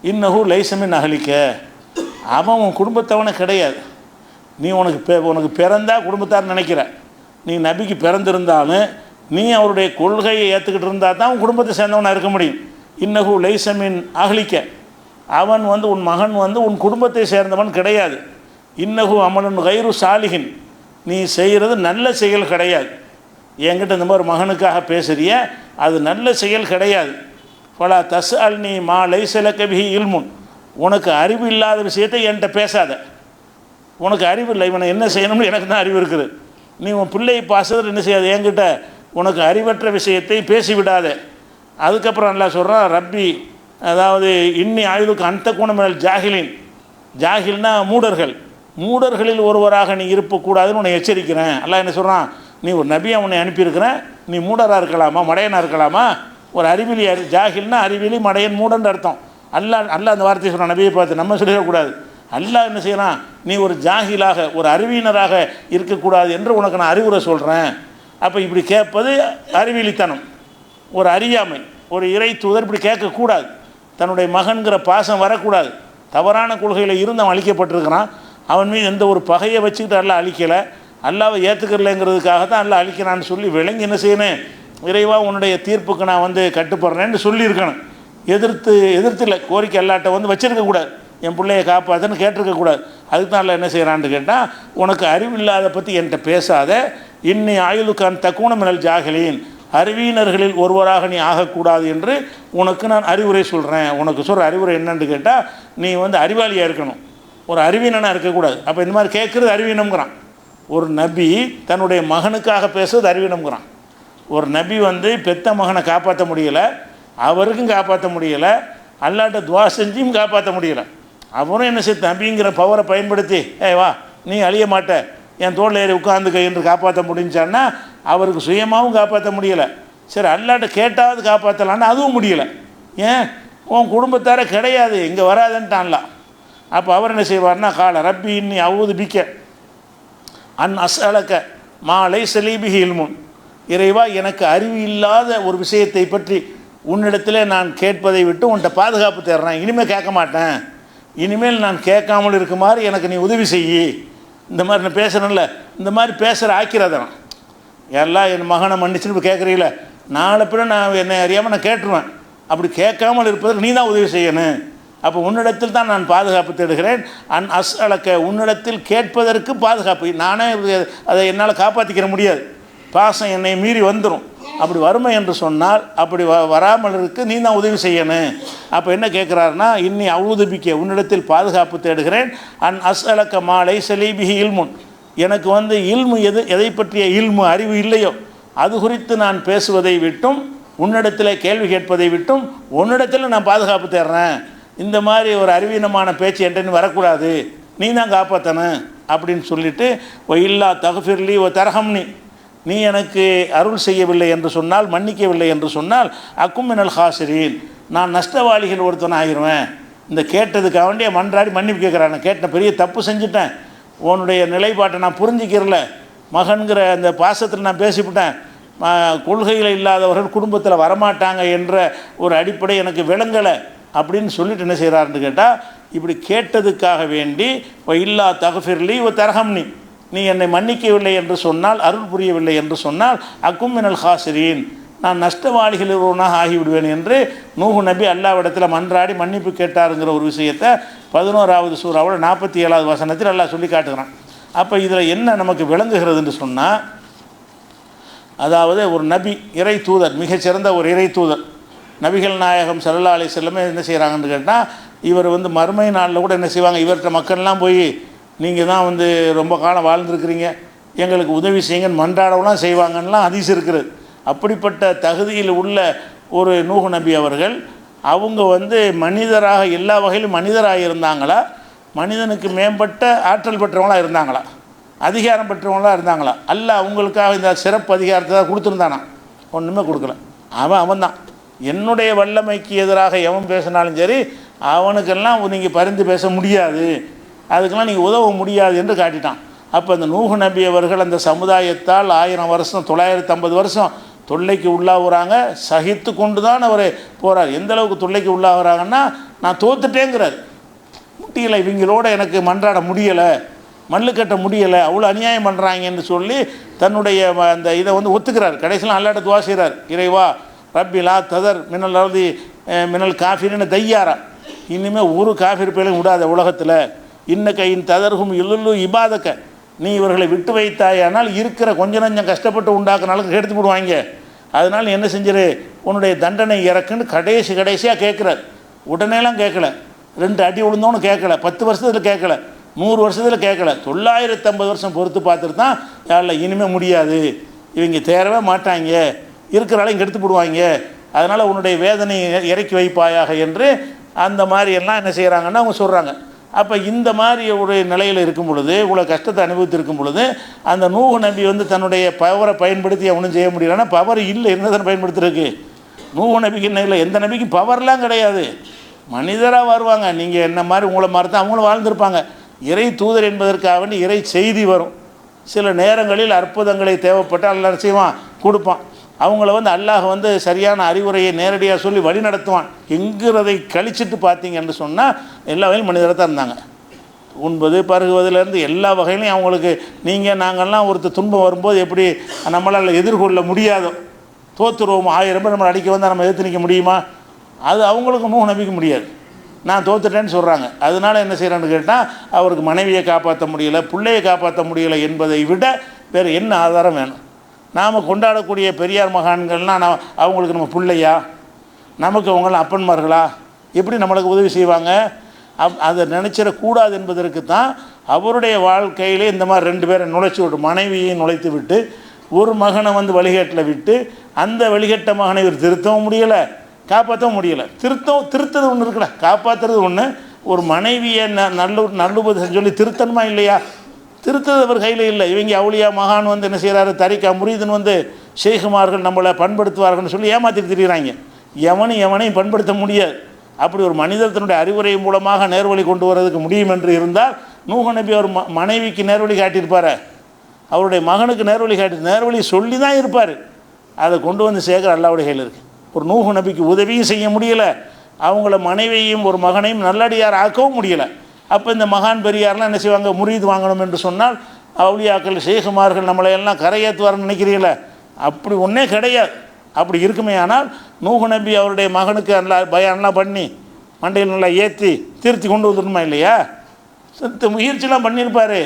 இன்னஹு லைசமின் அகலிக்க, அவன் உன் குடும்பத்தவனை கிடையாது. நீ உனக்கு பிறந்தா குடும்பத்தார் நினைக்கிற, நீ நபிக்கு பிறந்திருந்தாலும் நீ அவருடைய கொள்கையை ஏற்றுக்கிட்டு இருந்தால் தான் உன் குடும்பத்தை சேர்ந்தவனாக இருக்க முடியும். இன்னஹு லைசமின் அகலிக்க, அவன் உன் மகன் உன் குடும்பத்தை சேர்ந்தவன் கிடையாது. இன்னஹு அமலன் கைரு சாலிகின், நீ செய்கிறது நல்ல செயல் கிடையாது. என்கிட்ட இந்த மாதிரி மகனுக்காக பேசுறிய, அது நல்ல செயல் கிடையாது. ஃபலா தஸ்அல் நீ மா லைஸலக பிஹி இல்முன், உனக்கு அறிவு இல்லாத விஷயத்தை என்கிட்ட பேசாத. உனக்கு அறிவு இல்லை, இவனை என்ன செய்யணும்னு எனக்கு தான் அறிவு இருக்குது. நீ உன் பிள்ளையை பாசத்தில் என்ன செய்யாது, என்கிட்ட உனக்கு அறிவற்ற விஷயத்தை பேசிவிடாத. அதுக்கப்புறம் நல்லா சொல்கிறான், ரப்பி அதாவது இன்னி ஆயுளுக்கு அந்த குணமினல் ஜாகிலின், ஜாகில்னா மூடர்களில் ஒருவராக நீ இருக்கக்கூடாதுன்னு உன்னை எச்சரிக்கிறேன். அல்லாஹ் என்ன சொல்கிறான், நீ ஒரு நபியை உன்னை அனுப்பியிருக்கிறேன், நீ மூடராக இருக்கலாமா, மடையனாக இருக்கலாமா? ஒரு அறிவிலி, ஜாகில்னா அறிவிலி, மடையன், மூடன்னு அர்த்தம். அல்லாஹ் அந்த வார்த்தையை சொல்கிறான் நபியை பார்த்து, நம்ம சொல்லிடக்கூடாது. அல்லாஹ் என்ன செய்யறான், நீ ஒரு ஜாகிலாக ஒரு அறிவியினராக இருக்கக்கூடாது என்று உனக்கு நான் அறிவுரை சொல்கிறேன். அப்போ இப்படி கேட்பது அறிவிலித்தனம், ஒரு அறியாமை. ஒரு இறை தூதர் இப்படி கேட்கக்கூடாது. தன்னுடைய மகன்கிற பாசம் வரக்கூடாது. தவறான கொள்கையில் இருந்து அவன் அழிக்கப்பட்டிருக்கிறான். அவன் மீது எந்த ஒரு பகையை வச்சுக்கிட்டு அல்லாஹ் அழிக்கலை, அல்லாவை ஏற்றுக்கலைங்கிறதுக்காக தான் அல்லாஹ் அழிக்கிறான்னு சொல்லி விளங்கி என்ன செய்யணும், இறைவா உன்னுடைய தீர்ப்புக்கு நான் கட்டுப்படுறேன்னு சொல்லியிருக்கணும். எதிர்த்து இல்லை, கோரிக்கை அல்லாட்ட வச்சிருக்கக்கூடாது, என் பிள்ளையை காப்பாற்றுன்னு கேட்டிருக்கக்கூடாது. அதுக்கு தான் அல்லாஹ் என்ன செய்கிறான்னு கேட்டால், உனக்கு அறிவில்லாத பற்றி என்கிட்ட பேசாத, இன்னி ஆயுளுக்கான் தக்கூன மினல் ஜாகிலீன், அறிவியினர்களில் ஒருவராக நீ ஆகக்கூடாது என்று உனக்கு நான் அறிவுரை சொல்கிறேன். உனக்கு சொல்கிற அறிவுரை என்னன்னு கேட்டால், நீ அறிவாளியாக இருக்கணும், ஒரு அறிவீனனாக இருக்கக்கூடாது. அப்போ இந்த மாதிரி கேட்குறது அறிவீனம்ங்கிறான். ஒரு நபி தன்னுடைய மகனுக்காக பேசுறது அறிவீனம்ங்கிறான். ஒரு நபி பெத்த மகனை காப்பாற்ற முடியலை, அவருக்கும் காப்பாற்ற முடியலை, அல்லாட்ட துவா செஞ்சும் காப்பாற்ற முடியலை. அவரும் என்ன செய்ய, நபிங்கிற பவரை பயன்படுத்தி வா நீ அழிய மாட்ட, என் தோளில் ஏறி உட்காந்துக்க என்று காப்பாற்ற முடிஞ்சான்னா அவருக்கு சுயமாகவும் காப்பாற்ற முடியலை. சரி அல்லாட்ட கேட்டாவது காப்பாற்றலான்னு அதுவும் முடியலை. ஏன், உன் குடும்பத்தார கிடையாது, இங்கே வராதுன்ட்டான்லாம். அப்போ அவர் என்ன செய்வார்னா, கால ரப்பி இன்னி அவுது பிக்க அன் அஸ்அலக மா லைஸ லீ பிஹி இல்முன், இறைவா எனக்கு அறிவு இல்லாத ஒரு விஷயத்தை பற்றி உன்னிடத்தில் நான் கேட்பதை விட்டு உன்கிட்ட பாதுகாப்பு தேடுறேன். இனிமேல் கேட்க மாட்டேன், இனிமேல் நான் கேட்காமல் இருக்குமாறு எனக்கு நீ உதவி செய்யி. இந்த மாதிரி நான் பேசுகிறேன்ல, இந்த மாதிரி பேசுகிற ஆக்கிறதான் எல்லாம் என் மகனை மன்னிச்சுன்னு இப்போ கேட்குறீங்கள, நாளை பின்ன நான் என்னை அறியாமல் நான் கேட்டுருவேன். அப்படி கேட்காமல் இருப்பதற்கு நீ தான் உதவி செய்யணும். அப்போ உன்னிடத்தில் தான் நான் பாதுகாப்பு தேடுகிறேன். அன் அஸ்அலக, உன்னிடத்தில் கேட்பதற்கு பாதுகாப்பு. நானே அதை என்னால் காப்பாற்றிக்கிற முடியாது, பாசம் என்னை மீறி வந்துடும். அப்படி வறுமை என்று சொன்னால் அப்படி வராமல் இருக்கு நீ தான் உதவி செய்யணும். அப்போ என்ன கேட்குறாருன்னா, இன்னி அவுதுபிக்க, உன்னிடத்தில் பாதுகாப்பு தேடுகிறேன். அன் அஸ்அலக மா லைஸ லீ பிஹி இல்முன், எனக்கு இல்மு எதை பற்றிய இல்மு அறிவு இல்லையோ அது குறித்து நான் பேசுவதை விட்டும், உன்னிடத்தில் கேள்வி கேட்பதை விட்டும் உன்னிடத்தில் நான் பாதுகாப்பு தேடுறேன். இந்த மாதிரி ஒரு அறிவீனமான பேச்சு என்கிட்ட வரக்கூடாது, நீ தான் காப்பாற்றணும் அப்படின்னு சொல்லிட்டு, ஓ இல்லா தகுஃபிர்லி ஓ தரஹம்னி, நீ எனக்கு அருள் செய்யவில்லை என்று சொன்னால், மன்னிக்கவில்லை என்று சொன்னால், அக்கும் மினல் ஹாசிரீன், நான் நஷ்டவாளிகள் ஒருத்தன் ஆகிடுவேன். இந்த கேட்டதுக்காக வேண்டிய மன்றாடி மன்னிப்பு கேட்குறான். கேட்ட பெரிய தப்பு செஞ்சுட்டேன், உன்னுடைய நிலைப்பாட்டை நான் புரிஞ்சிக்கிறல, மகன்கிற அந்த பாசத்தில் நான் பேசிவிட்டேன், கொள்கையில் இல்லாதவர்கள் குடும்பத்தில் வரமாட்டாங்க என்ற ஒரு அடிப்படை எனக்கு விளங்கலை அப்படின்னு சொல்லிட்டு என்ன செய்கிறாருன்னு கேட்டால், இப்படி கேட்டதுக்காக வேண்டி இல்லா தகுஃபிர்லி ஓ தரஹம்னி, நீ என்னை மன்னிக்கவில்லை என்று சொன்னால், அருள் புரியவில்லை என்று சொன்னால், அக்கும் மினல் ஹாசிரீன், நான் நஷ்டவாளிகள் ஒருவனாக ஆகிவிடுவேன் என்று நூஹ் நபி அல்லாஹ்விடத்தில் மன்றாடி மன்னிப்பு கேட்டாருங்கிற ஒரு விஷயத்தை 11வது சூறாவோட 47வது வசனத்தில் அல்லாஹ் சொல்லி காட்டுகிறான். அப்போ இதில் என்ன நமக்கு விளங்குகிறதுன்னு சொன்னால், அதாவது ஒரு நபி, இறை தூதர், மிகச்சிறந்த ஒரு இறை தூதர் நபிகள் நாயகம் ஸல்லல்லாஹு அலைஹி வஸல்லம் என்ன செய்கிறாங்கன்னு கேட்டால், இவர் மறுமை நாளில் கூட என்ன செய்வாங்க, இவர்கிட்ட மக்கள்லாம் போய் நீங்கள் தான் ரொம்ப காலம் வாழ்ந்துருக்கிறீங்க, எங்களுக்கு உதவி செய்யுங்கன்னு மன்றாடவெல்லாம் செய்வாங்கன்னெலாம் ஹதீஸ் இருக்கிறது. அப்படிப்பட்ட தகுதியில் உள்ள ஒரு நூஹ் நபி அவர்கள், அவங்க மனிதராக எல்லா வகையிலும் மனிதராக இருந்தாங்களா, மனிதனுக்கு மேம்பட்ட ஆற்றல் பெற்றவங்களாக இருந்தாங்களா, அதிகாரம் பெற்றவங்களாக இருந்தாங்களா? அல்லாஹ் அவங்களுக்காக இந்த சிறப்பு அதிகாரத்தை தான் கொடுத்துருந்தானா? ஒன்றுமே கொடுக்கல. அவன்தான் என்னுடைய வல்லமைக்கு எதிராக எவன் பேசினாலும் சரி, அவனுக்கெல்லாம் நீங்கள் பரிந்து பேச முடியாது, அதுக்கெல்லாம் நீங்கள் உதவ முடியாது என்று காட்டிட்டான். அப்போ அந்த நூஹ் நபி அவர்கள் அந்த சமுதாயத்தால் 1000 வருஷம் 950 வருஷம் தொல்லைக்கு உள்ளாகுறாங்க, சகித்து கொண்டு தான் அவர் போகிறார். எந்த அளவுக்கு தொல்லைக்கு உள்ளாகிறாங்கன்னா, நான் தோத்துட்டேங்கிறார். முடியலை, இவங்களோட எனக்கு மன்றாட முடியலை, மல்லு கட்ட முடியலை, அவ்வளோ அநியாயம் பண்ணுறாங்கன்னு சொல்லி தன்னுடைய அந்த இதை வந்து ஒத்துக்கிறார். கடைசியில் அல்லாஹ்ட்ட துவா செய்கிறார், இறைவா ரப்பி லா ததர் மினல் அர்தி மினல் காஃபிரின்னு தையாரா, இனிமேல் ஒரு காஃபிர் பேரையும் விடாத உலகத்தில், இன்னக்கையின் ததர்கும் இல்லுல்லு இபாதக்க, நீ இவர்களை விட்டு வைத்தாயானால் இருக்கிற கொஞ்சம் நஞ்சம் கஷ்டப்பட்டு உண்டாக்குனாலும் எடுத்து போடுவாங்க, அதனால் என்ன செஞ்சிரு, உன்னுடைய தண்டனை இறக்குன்னு கடைசியாக கேட்குறார். உடனேலாம் கேட்கல, 2 அடி விழுந்தோன்னு கேட்கல, 10 வருஷத்தில் கேட்கல, 100 வருஷத்தில் கேட்கல, 950 வருஷம் பொறுத்து பார்த்துட்டு தான் யாரில் இனிமேல் முடியாது, இவங்க தேரவே மாட்டாங்க, இருக்கிறாலும் இங்கே எடுத்து போடுவாங்க, அதனால் உன்னுடைய வேதனை இறக்கி வைப்பாயாக என்று அந்த மாதிரி எல்லாம் என்ன செய்கிறாங்கன்னா அவங்க சொல்கிறாங்க. அப்போ இந்த மாதிரி ஒரு நிலையில் இருக்கும் பொழுது, இவ்வளோ கஷ்டத்தை அனுபவித்திருக்கும் பொழுது, அந்த நூஹ் நபி வந்து தன்னுடைய பவரை பயன்படுத்தி அவனும் செய்ய முடியலன்னா, பவர் இல்லை, என்னதான் பயன்படுத்துறதுக்கு? நூஹ் நபிக்கு என்ன இல்லை, எந்த நபிக்கும் பவர்லாம் கிடையாது, மனிதராக வருவாங்க. நீங்கள் என்ன மாதிரி உங்களை மாதிரி தான் அவங்களும் வாழ்ந்திருப்பாங்க. இறை தூதர் என்பதற்காக வேண்டி இறை செய்தி வரும். சில நேரங்களில் அற்புதங்களை தேவைப்பட்டால் அல்லாஹ் செய்வான், கொடுப்பான். அவங்கள வந்து அல்லாஹ் வந்து சரியான அறிவுரையை நேரடியாக சொல்லி வழி நடத்துவான். என்கிறதை கழிச்சிட்டு பார்த்தீங்கன்னு சொன்னால் எல்லா வகையிலும் மனிதராக தான் இருந்தாங்க. உண்பது பருகுவதிலேருந்து எல்லா வகையிலையும் அவங்களுக்கு, நீங்கள் நாங்கள்லாம் ஒருத்தர் துன்பம் வரும்போது எப்படி நம்மளால் எதிர்கொள்ள முடியாதோ, தோற்றுருவோம், 1000 பேர் நம்மளை அடிக்க வந்தால் நம்ம எதிர்த்து நிற்க முடியுமா? அது அவங்களுக்கு நூஹ் நபிக்க முடியாது. நான் தோத்துட்டேன்னு சொல்கிறாங்க. அதனால் என்ன செய்கிறான்னு கேட்டால், அவருக்கு மனைவியை காப்பாற்ற முடியலை, பிள்ளையை காப்பாற்ற முடியலை என்பதை விட வேறு என்ன ஆதாரம் வேணும்? நாம் கொண்டாடக்கூடிய பெரியார் மகான்கள்னால் அவங்களுக்கு நம்ம பிள்ளையா, நமக்கு அவங்களாம் அப்பன்மார்களா, எப்படி நம்மளுக்கு உதவி செய்வாங்க? அதை நினச்சிடக்கூடாது என்பதற்கு தான் அவருடைய வாழ்க்கையிலே இந்த மாதிரி 2 பேரை நுழைச்சி விட்டு, மனைவியை நுழைத்து விட்டு, ஒரு மகனை வந்து வழிகேட்டில் விட்டு, அந்த வழிகட்ட மகனை இவர் திருத்தவும் முடியலை, காப்பாற்றவும் முடியலை. திருத்தது ஒன்று இருக்குல்ல, காப்பாற்றுறது ஒன்று. ஒரு மனைவியை நல்லுபதேசம் சொல்லி திருத்தணுமா இல்லையா? திருத்தது அவர் கையில் இல்லை. இவங்க அவுலியா மகான் வந்து என்ன செய்கிறாரு, தரிக்கா முரீதுன்னு வந்து ஷேகுமார்கள் நம்மளை பண்படுத்துவார்கள்னு சொல்லி ஏமாற்றிட்டு திரிகிறாங்க. எவனையும் பண்படுத்த முடியாது. அப்படி ஒரு மனிதர் தன்னுடைய அறிவுரை மூலமாக நேர்வழி கொண்டு வரதுக்கு முடியும் என்று இருந்தால், நூஹ் நபி அவர் மனைவிக்கு நேர்வழி காட்டியிருப்பார், அவருடைய மகனுக்கு நேர்வழி நேர்வழி சொல்லி தான் இருப்பார். அதை கொண்டு வந்து சேர்க்குற அல்லாஹ்வுடைய கையில் இருக்குது. ஒரு நூஹ் நபிக்கு உதவியும் செய்ய முடியலை, அவங்கள மனைவியையும் ஒரு மகனையும் நல்லடியார் ஆக்கவும் முடியலை. அப்போ இந்த மகான் பெரியார்லாம் என்ன செய்வாங்க, முரீது வாங்கணும் என்று சொன்னால் அவுலியாக்கள் ஷேகுமார்கள் நம்மளையெல்லாம் கரையேற்றுவார்னு நினைக்கிறீங்கள? அப்படி ஒன்றே கிடையாது. அப்படி இருக்குமே ஆனால் நூஹ் நபி அவருடைய மகனுக்கு நல்லா பயான்லாம் பண்ணி மண்டையில் நல்லா ஏற்றி திருத்தி கொண்டு வந்துடணுமா இல்லையா? முயற்சிலாம் பண்ணியிருப்பார்,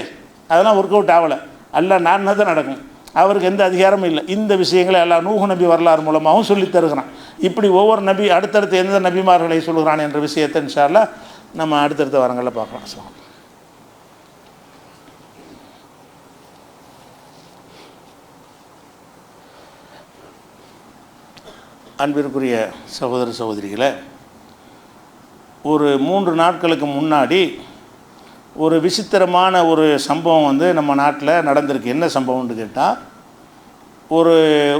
அதெல்லாம் ஒர்க் அவுட் ஆகலை. எல்லாம் நான் தான் நடக்கும், அவருக்கு எந்த அதிகாரமும் இல்லை. இந்த விஷயங்களை எல்லாம் நூஹ் நபி வரலாறு மூலமாகவும் சொல்லித் தருகிறான். இப்படி ஒவ்வொரு நபி அடுத்தடுத்து எந்த நபிமார்களை சொல்கிறான் என்ற விஷயத்தை இன்ஷா அல்லாஹ் நம்ம அடுத்தடுத்த வாரங்களில் பார்க்கலாம். அன்பிற்குரிய சகோதர சகோதரிகளை, ஒரு 3 நாட்களுக்கு முன்னாடி ஒரு விசித்திரமான ஒரு சம்பவம் வந்து நம்ம நாட்டில் நடந்திருக்கு. என்ன சம்பவம்னு கேட்டால்,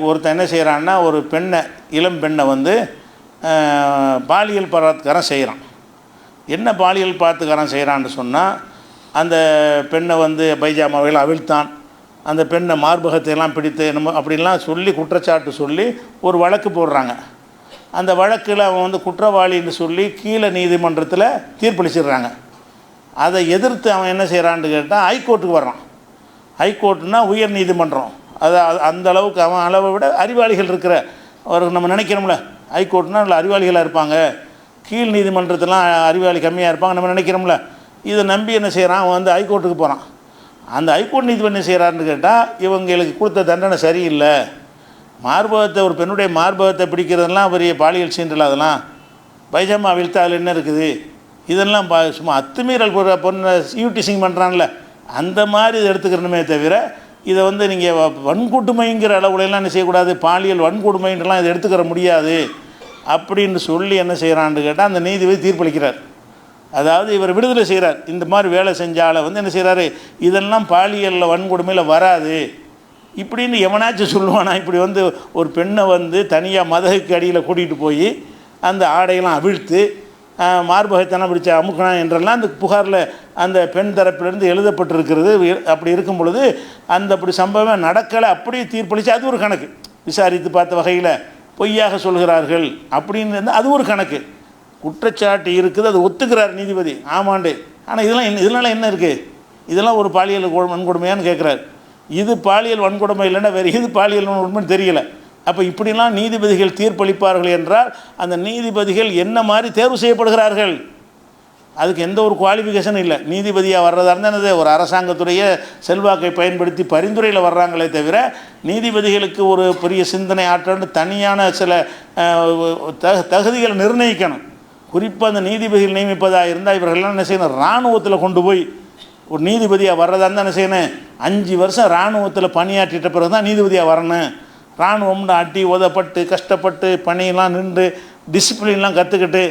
ஒருத்தன் என்ன செய்கிறான்னா, ஒரு பெண்ணை, இளம் பெண்ணை வந்து பாலியல் பலாத்காரம் செய்கிறான். என்ன பாலியல் பலாத்காரம் செய்கிறான்னு சொன்னால், அந்த பெண்ணை வந்து பைஜாமாவையில் அவிழ்த்தான், அந்த பெண்ணை மார்பகத்தையெல்லாம் பிடித்து நம்ம அப்படின்லாம் சொல்லி குற்றச்சாட்டு சொல்லி ஒரு வழக்கு போடுறாங்க. அந்த வழக்கில் அவன் வந்து குற்றவாளின்னு சொல்லி கீழே நீதிமன்றத்தில் தீர்ப்பளிச்சிடுறாங்க. அதை எதிர்த்து அவன் என்ன செய்கிறான்னு கேட்டால் ஹைகோர்ட்டுக்கு வர்றான். ஹைகோர்ட்டுனா உயர் நீதிமன்றம். அது அந்த அளவுக்கு அவன் அளவை விட அறிவாளிகள் இருக்கிற ஒரு, நம்ம நினைக்கிறோம்ல ஹைகோர்ட்னா நல்ல அறிவாளிகளாக இருப்பாங்க, கீழ் நீதிமன்றத்திலாம் அறிவாளி கம்மியாக இருப்பாங்க நம்ம நினைக்கிறோம்ல. இதை நம்பி என்ன செய்கிறான், அவன் வந்து ஹைகோர்ட்டுக்கு போகிறான். அந்த ஹைகோர்ட் நீதிபதி என்ன செய்கிறாருன்னு கேட்டால், இவங்களுக்கு கொடுத்த தண்டனை சரியில்லை, மார்பகத்தை, ஒரு பெண்ணுடைய மார்பகத்தை பிடிக்கிறதெல்லாம் பெரிய பாலியல் சீண்டல், அதெல்லாம் பைஜாமா விழுத்து அதில் என்ன இருக்குது, இதெல்லாம் சும்மா அத்துமீறல் பொண்ணை யூடிசிங் பண்ணுறான்ல, அந்த மாதிரி இதை எடுத்துக்கிறணுமே தவிர, இதை வந்து நீங்கள் வன்கொடுமைங்கிற அளவுலலாம் என்ன செய்யக்கூடாது, பாலியல் வன்கொடுமைன்றலாம் இதை எடுத்துக்கிற முடியாது அப்படின்னு சொல்லி என்ன செய்கிறான்னு கேட்டால் அந்த நீதிபதி தீர்ப்பளிக்கிறார். அதாவது இவர் விடுதலை செய்கிறார். இந்த மாதிரி வேலை செஞ்சால வந்து என்ன செய்கிறாரு, இதெல்லாம் பாலியலில் வன்கொடுமையில் வராது இப்படின்னு எவனாச்சும் சொல்லுவானா? இப்படி வந்து ஒரு பெண்ணை வந்து தனியாக மதகுக்கு அடியில் கூட்டிகிட்டு போய் அந்த ஆடையெல்லாம் அவிழ்த்து மார்பகத்தெல்லாம் பிடிச்ச அமுக்கணும் என்றெல்லாம் அந்த புகாரில் அந்த பெண் தரப்பிலிருந்து எழுதப்பட்டிருக்கிறது. அப்படி இருக்கும் பொழுது அந்த அப்படி சம்பவம் நடக்கலை, அப்படியே தீர்ப்பளித்து அது ஒரு கணக்கு. விசாரித்து பார்த்த வகையில் பொய்யாக சொல்கிறார்கள் அப்படின்னு அது ஒரு கணக்கு. குற்றச்சாட்டு இருக்குது, அது ஒத்துக்கிறார் நீதிபதி, ஆமாண்டு. ஆனால் இதனால் என்ன இருக்குது? இதெல்லாம் ஒரு பாலியல் வன்கொடுமையான்னு கேட்குறாரு. இது பாலியல் வன்கொடுமை இல்லைன்னா வேறு எது பாலியல் வன்கொடுமைன்னு தெரியல. அப்போ இப்படிலாம் நீதிபதிகள் தீர்ப்பளிப்பார்கள் என்றால் அந்த நீதிபதிகள் என்ன மாதிரி தேர்வு செய்யப்படுகிறார்கள்? அதுக்கு எந்த ஒரு குவாலிஃபிகேஷனும் இல்லை. நீதிபதியாக வர்றதா இருந்தால் ஒரு அரசாங்கத்துடைய செல்வாக்கை பயன்படுத்தி பரிந்துரையில் வர்றாங்களே தவிர நீதிபதிகளுக்கு ஒரு பெரிய சிந்தனை ஆற்றல்னு தனியான சில தகுதிகளை நிர்ணயிக்கணும். குறிப்பாக அந்த நீதிபதிகள் நியமிப்பதாக இருந்தால் இவர்கள்லாம் என்ன செய்யணும்? இராணுவத்தில் கொண்டு போய் ஒரு நீதிபதியாக வர்றதா இருந்தால் என்ன செய்யணும்? 5 வருஷம் இராணுவத்தில் பணியாற்றிட்ட பிறகு தான் நீதிபதியாக வரணும். இராணுவம்னு அட்டி உதப்பட்டு கஷ்டப்பட்டு பணியெல்லாம் நின்று டிசிப்ளின்லாம் கற்றுக்கிட்டு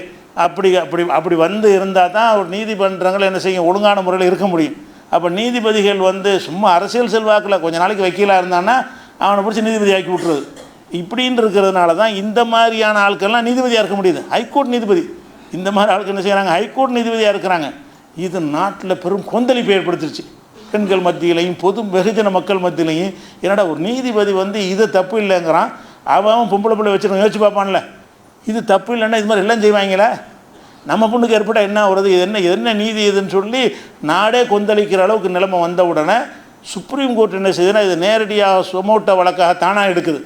அப்படி அப்படி அப்படி வந்து இருந்தால் தான் ஒரு நீதிமன்றங்கள் என்ன செய்யும்? ஒழுங்கான முறையில் இருக்க முடியும். அப்போ நீதிபதிகள் சும்மா அரசியல் செல்வாக்கில் கொஞ்ச நாளைக்கு வக்கீலாக இருந்தான்னா அவனை பிடிச்சி நீதிபதி ஆக்கி விட்டுறது. இப்படின்னு இருக்கிறதுனால தான் இந்த மாதிரியான ஆட்கள்லாம் நீதிபதியாக இருக்க முடியுது. ஹைகோர்ட் நீதிபதி இந்த மாதிரி ஆட்கள் என்ன செய்கிறாங்க? ஹைகோர்ட் நீதிபதியாக இருக்கிறாங்க. இது நாட்டில் பெரும் கொந்தளிப்பை ஏற்படுத்திருச்சு. பெண்கள் மத்தியிலையும் பொது வெகுஜன மக்கள் மத்தியிலையும். என்னடா ஒரு நீதிபதி இது தப்பு இல்லைங்கிறான், அவன் பொம்பளை பிள்ளை வச்சுருக்க யோசிச்சு பார்ப்பான்ல, இது தப்பு இல்லைன்னா இது மாதிரி எல்லாம் செய்வாங்களே, நம்ம பொண்ணுக்கு ஏற்பட்ட என்ன வருது, இது என்ன நீதி இதுன்னு சொல்லி நாடே கொந்தளிக்கிற அளவுக்கு நிலைமை வந்த உடனே சுப்ரீம் கோர்ட் என்ன செய்யுதுன்னா இது நேரடியாக சொமோட்ட வழக்காக தானாக எடுக்குது.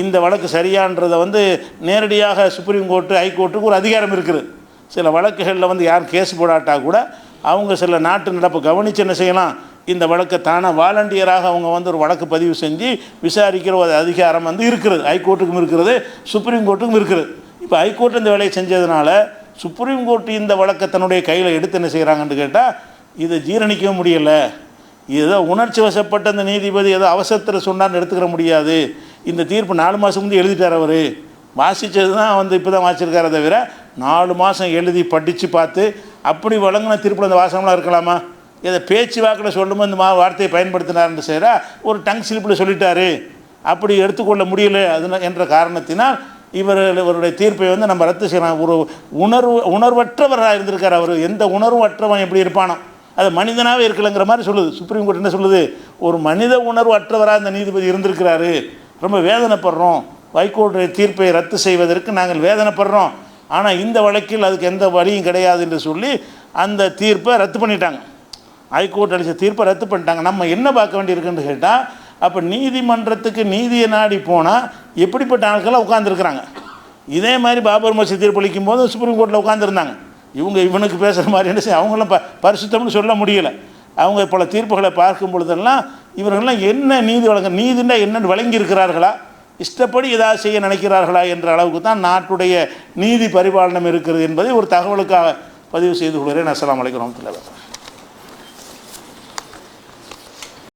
இந்த வழக்கு சரியான்றதை நேரடியாக சுப்ரீம் கோர்ட்டு ஹைகோர்ட்டுக்கு ஒரு அதிகாரம் இருக்குது. சில வழக்குகளில் யாரும் கேஸ் போடாட்டா கூட அவங்க சில நாட்டு நடப்பை கவனித்து என்ன செய்யலாம்? இந்த வழக்கை தானே வாலண்டியராக அவங்க ஒரு வழக்கு பதிவு செஞ்சு விசாரிக்கிற ஒரு அதிகாரம் இருக்கிறது. ஹைகோர்ட்டுக்கும் இருக்கிறது, சுப்ரீம் கோர்ட்டுக்கும் இருக்குது. இப்போ ஹைகோர்ட் இந்த வேலையை செஞ்சதுனால சுப்ரீம் கோர்ட் இந்த வழக்கை தன்னுடைய கையில் எடுத்து என்ன செய்கிறாங்கன்னு கேட்டால் இதை ஜீரணிக்கவும் முடியலை. ஏதோ உணர்ச்சி வசப்பட்ட அந்த நீதிபதி ஏதோ அவசரத்தில் சொன்னார்னு எடுத்துக்கிற முடியாது. இந்த தீர்ப்பு 4 மாதம் முந்தைய எழுதிட்டார். அவர் வாசித்தது தான் இப்போ தான் வாசிச்சிருக்காரே தவிர 4 மாதம் எழுதி படித்து பார்த்து அப்படி வழங்கின தீர்ப்பில் அந்த வாசகம்லாம் இருக்கலாமா? இதை பேச்சு வாக்கில் சொல்லும்போது இந்த வார்த்தையை பயன்படுத்தினார்னு செய்கிற ஒரு டங் ஸ்லிப்பில் சொல்லிட்டாரு, அப்படி எடுத்துக்கொள்ள முடியல அது என்ற காரணத்தினால் இவருடைய தீர்ப்பை நம்ம ரத்து செய்யலாம். ஒரு உணர்வற்றவராக இருந்திருக்கார் அவர். எந்த உணர்வற்றவன் எப்படி இருப்பானோ அது மனிதனாகவே இருக்கலைங்கிற மாதிரி சொல்லுது சுப்ரீம் கோர்ட். என்ன சொல்லுது? ஒரு மனித உணர்வு அற்றவராக இந்த நீதிபதி இருந்திருக்கிறாரு, ரொம்ப வேதனைப்படுறோம், ஹைகோர்ட்டுடைய தீர்ப்பை ரத்து செய்வதற்கு நாங்கள் வேதனைப்படுறோம், ஆனால் இந்த வழக்கில் அதுக்கு எந்த வழியும் கிடையாது என்று சொல்லி அந்த தீர்ப்பை ரத்து பண்ணிட்டாங்க. ஹைகோர்ட் அளித்த தீர்ப்பை ரத்து பண்ணிட்டாங்க. நம்ம என்ன பார்க்க வேண்டியிருக்குன்னு கேட்டால் அப்போ நீதிமன்றத்துக்கு நீதியை நாடி போனால் எப்படிப்பட்ட ஆட்கள்லாம் உட்காந்துருக்குறாங்க. இதே மாதிரி பாபர் மசூதி தீர்ப்பளிக்கும் போது சுப்ரீம் கோர்ட்டில் உட்காந்துருந்தாங்க. இவனுக்கு பேசுகிற மாதிரி என்ன செய்ய அவங்களாம் பரிசுத்தம்னு சொல்ல முடியலை. அவங்க பல தீர்ப்புகளை பார்க்கும் பொழுதெல்லாம் இவர்கள்லாம் என்ன நீதி நீதினா என்னென்னு வழங்கியிருக்கிறார்களா, இஷ்டப்படி ஏதாவது செய்ய நினைக்கிறார்களா என்ற அளவுக்கு தான் நாட்டுடைய நீதி பரிபாலனம் இருக்கிறது என்பதை ஒரு தகவலுக்காக பதிவு செய்து கொள்கிறேன். அஸ்ஸலாமு அலைக்கும் வரஹ்மத்துல்லாஹி வபரகாத்துஹு.